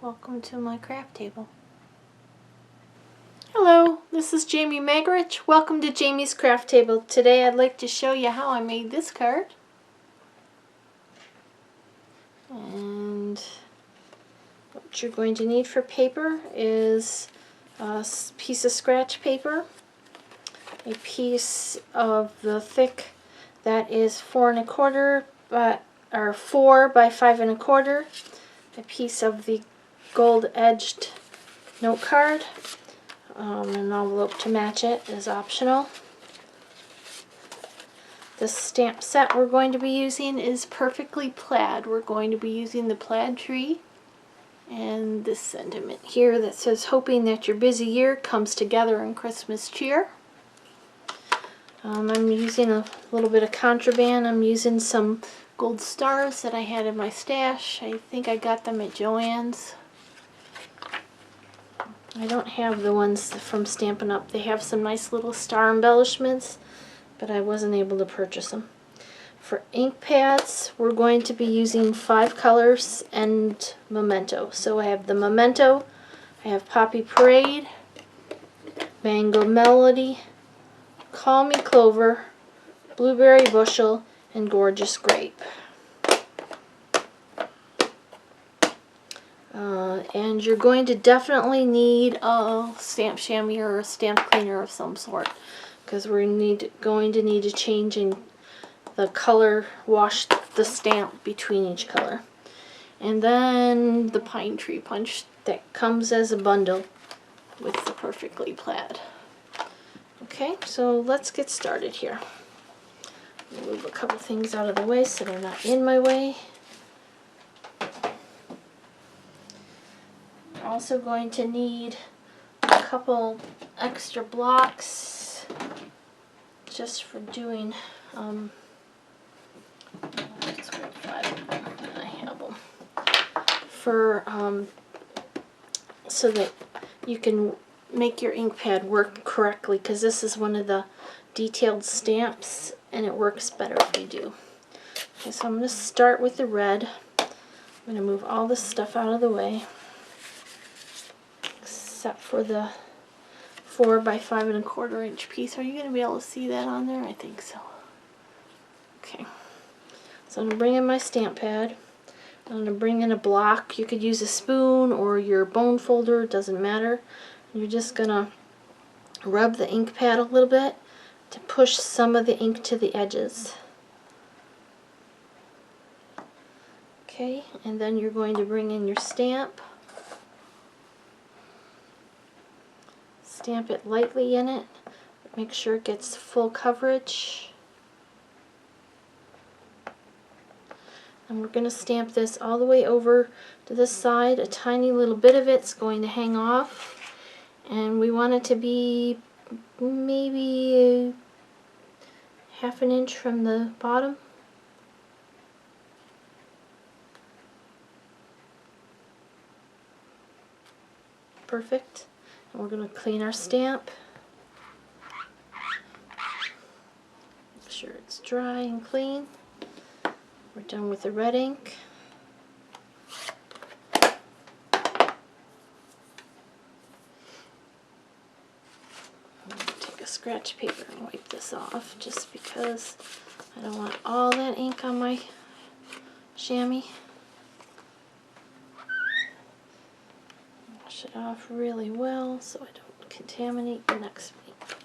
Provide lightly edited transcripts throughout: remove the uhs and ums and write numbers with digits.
Welcome to my craft table. Hello, this is Jamie Magrich. Welcome to Jamie's Craft Table. Today I'd like to show you how I made this card. And what you're going to need for paper is a piece of scratch paper, a piece of the thick that is 4 1/4 or 4 by 5 1/4, a piece of the gold edged note card. An envelope to match it is optional. The stamp set we're going to be using is Perfectly Plaid. We're going to be using the plaid tree and this sentiment here that says, hoping that your busy year comes together in Christmas cheer. I'm using a little bit of contraband. I'm using some gold stars that I had in my stash. I think I got them at Joanne's. I don't have the ones from Stampin'Up. They have some nice little star embellishments, but I wasn't able to purchase them. For ink pads, we're going to be using 5 colors and Memento. So I have the Memento, I have Poppy Parade, Mango Melody, Call Me Clover, Blueberry Bushel, and Gorgeous Grape. And you're going to definitely need a stamp chamois or a stamp cleaner of some sort, because we're going to need to change in the color, wash the stamp between each color. And then the pine tree punch that comes as a bundle with the Perfectly Plaid. Okay, so let's get started here. Move a couple things out of the way so they're not in my way. Also going to need a couple extra blocks just for doing I have them for so that you can make your ink pad work correctly, because this is one of the detailed stamps and it works better if you do. Okay, so I'm going to start with the red. I'm going to move all this stuff out of the way, except for the 4 by 5 1/4 inch piece. Are you going to be able to see that on there? I think so. Okay. So I'm going to bring in my stamp pad. I'm going to bring in a block. You could use a spoon or your bone folder, it doesn't matter. You're just going to rub the ink pad a little bit to push some of the ink to the edges. Okay, and then you're going to bring in your stamp. Stamp it lightly in it. Make sure it gets full coverage. And we're going to stamp this all the way over to this side. A tiny little bit of it's going to hang off. And we want it to be maybe ½ an inch from the bottom. Perfect. And we're going to clean our stamp. Make sure it's dry and clean. We're done with the red ink. Take a scratch paper and wipe this off, just because I don't want all that ink on my chamois. Wash it off really well so I don't contaminate the next ink.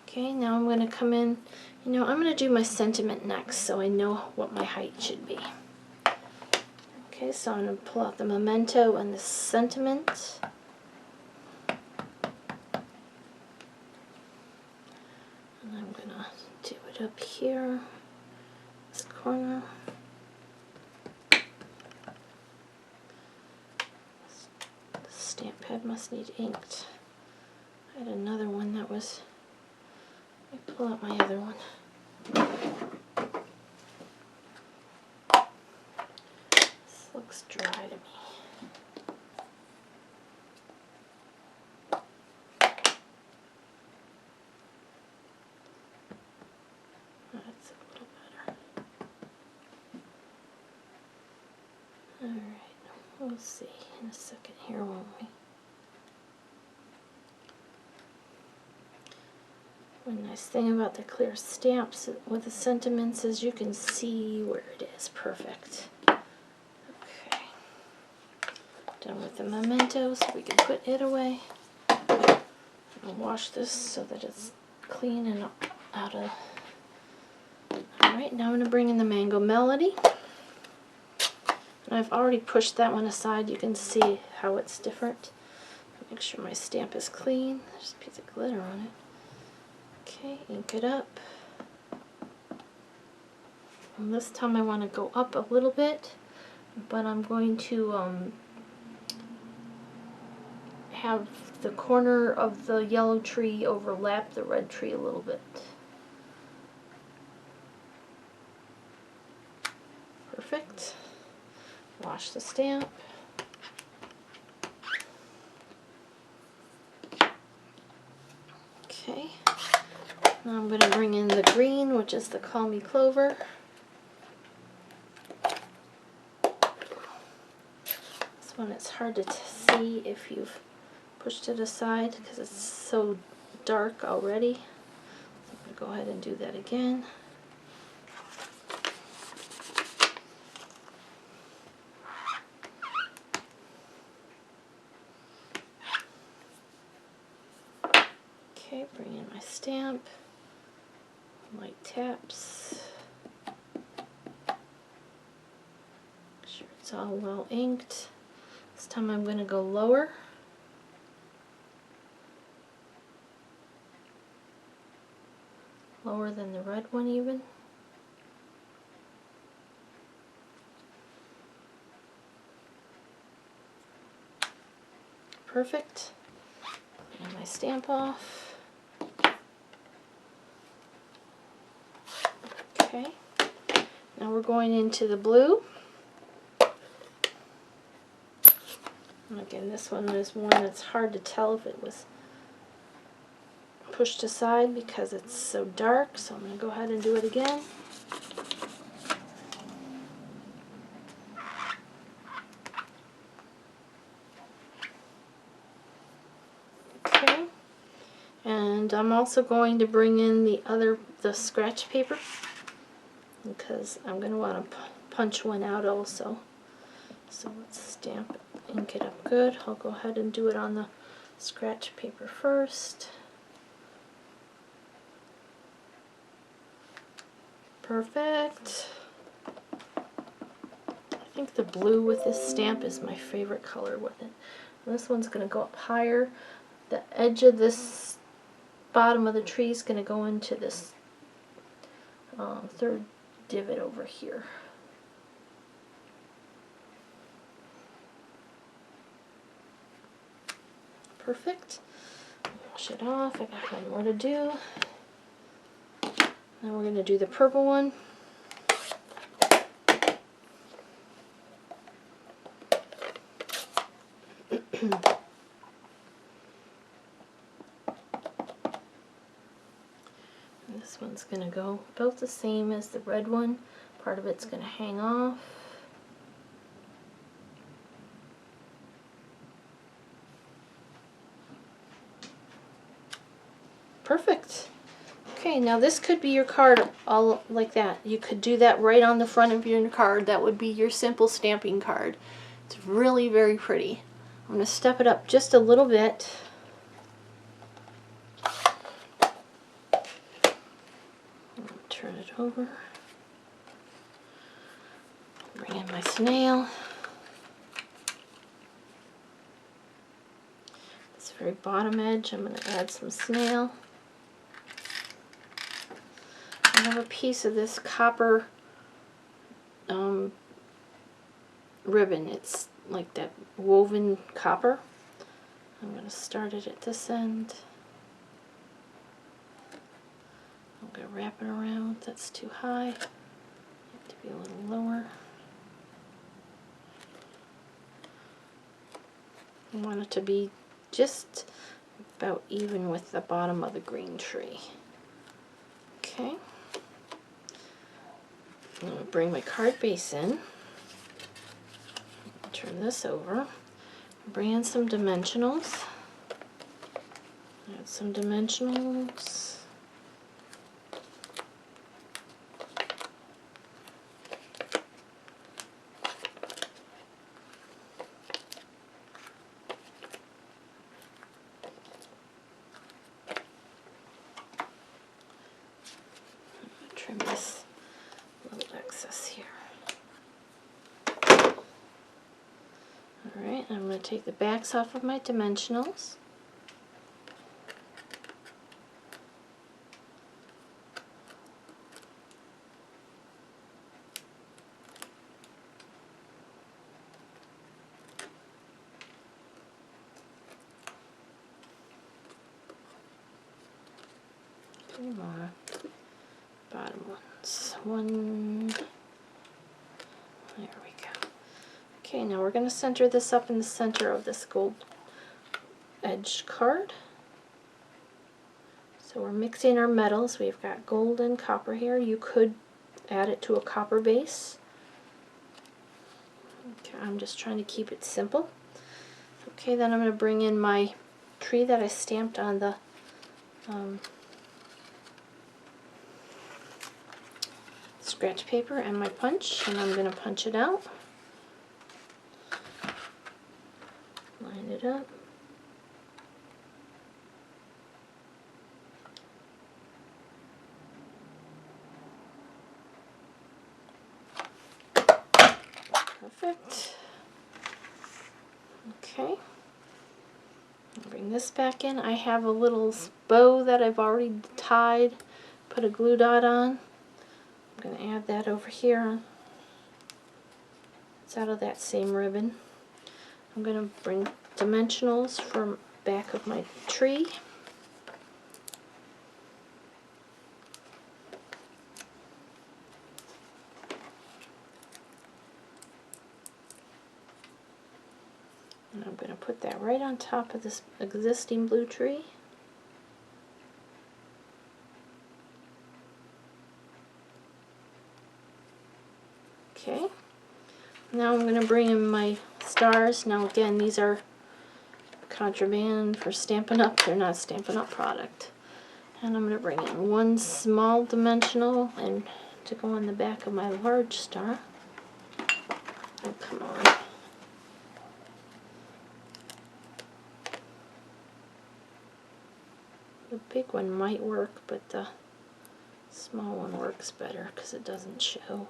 Okay, now I'm going to come in. I'm going to do my sentiment next so I know what my height should be. Okay, so I'm going to pull out the Memento and the sentiment. And I'm going to do it up here, this corner. The stamp pad must need inked. I had another one that was... Let me pull out my other one. This looks dry to me. That's a little better. Alright, we'll We'll see in a second here, won't we? One nice thing about the clear stamps with the sentiments is you can see where it is. Perfect. Okay. Done with the memento, so we can put it away. I'll wash this so that it's clean and out of... Alright, now I'm going to bring in the Mango Melody. And I've already pushed that one aside. You can see how it's different. Make sure my stamp is clean. There's a piece of glitter on it. Okay, ink it up. And this time I want to go up a little bit, but I'm going to have the corner of the yellow tree overlap the red tree a little bit. Perfect. Wash the stamp. Okay. Now I'm going to bring in the green, which is the Call Me Clover. This one it's hard to see if you've pushed it aside because it's so dark already. So I'm going to go ahead and do that again. Okay, bring in my stamp. Light taps. Make sure it's all well inked. This time I'm going to go lower. Lower than the red one even. Perfect. And my stamp off. Okay, now we're going into the blue. And again, this one is one that's hard to tell if it was pushed aside because it's so dark, so I'm going to go ahead and do it again. Okay, and I'm also going to bring in the scratch paper, because I'm going to want to punch one out also. So let's stamp it, ink it up good. I'll go ahead and do it on the scratch paper first. Perfect. I think the blue with this stamp is my favorite color with it. And this one's going to go up higher. The edge of this bottom of the tree is going to go into this third divot over here. Perfect. Wash it off. I got one more to do. Now we're going to do the purple one. And this one's going to go about the same as the red one. Part of it's going to hang off. Perfect. Okay, now this could be your card all like that. You could do that right on the front of your card. That would be your simple stamping card. It's really very pretty. I'm going to step it up just a little bit. Turn it over. Bring in my snail. This very bottom edge, I'm going to add some snail. I have a piece of this copper ribbon. It's like that woven copper. I'm going to start it at this end. I'm going to wrap it around. That's too high. It have to be a little lower. I want it to be just about even with the bottom of the green tree. Okay. I'm going to bring my card base in. Turn this over. Bring in some dimensionals. Add some dimensionals. Trim this little excess here. Alright, I'm going to take the backs off of my dimensionals. Three more bottom ones. One. There we go. Okay, now we're going to center this up in the center of this gold edge card. So we're mixing our metals. We've got gold and copper here. You could add it to a copper base. Okay, I'm just trying to keep it simple. Okay, then I'm going to bring in my tree that I stamped on the scratch paper and my punch, and I'm going to punch it out. Line it up. Perfect. Okay. I'll bring this back in. I have a little bow that I've already tied, put a glue dot on. I'm going to add that over here. It's out of that same ribbon. I'm going to bring dimensionals from back of my tree. And I'm going to put that right on top of this existing blue tree. Okay. Now I'm going to bring in my stars. Now again, these are contraband for Stampin' Up. They're not Stampin' Up product. And I'm going to bring in one small dimensional and to go on the back of my large star. Oh, come on. The big one might work, but the small one works better because it doesn't show.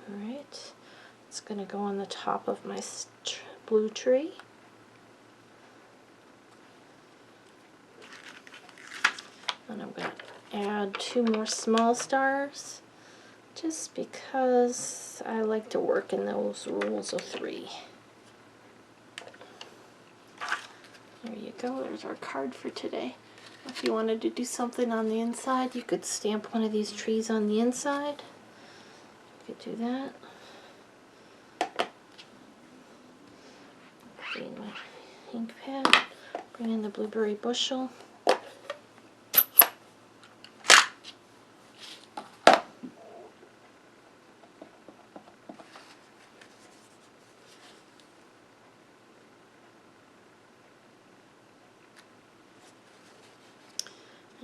Alright, it's going to go on the top of my blue tree. And I'm going to add two more small stars just because I like to work in those rules of 3. There you go, there's our card for today. If you wanted to do something on the inside, you could stamp one of these trees on the inside. You could do that. Bring my ink pad, bring in the blueberry bushel.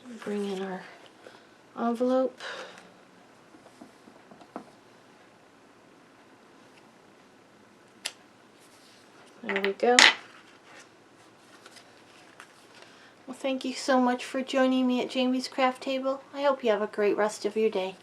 And bring in our envelope. There we go. Well, thank you so much for joining me at Jamie's Craft Table. I hope you have a great rest of your day.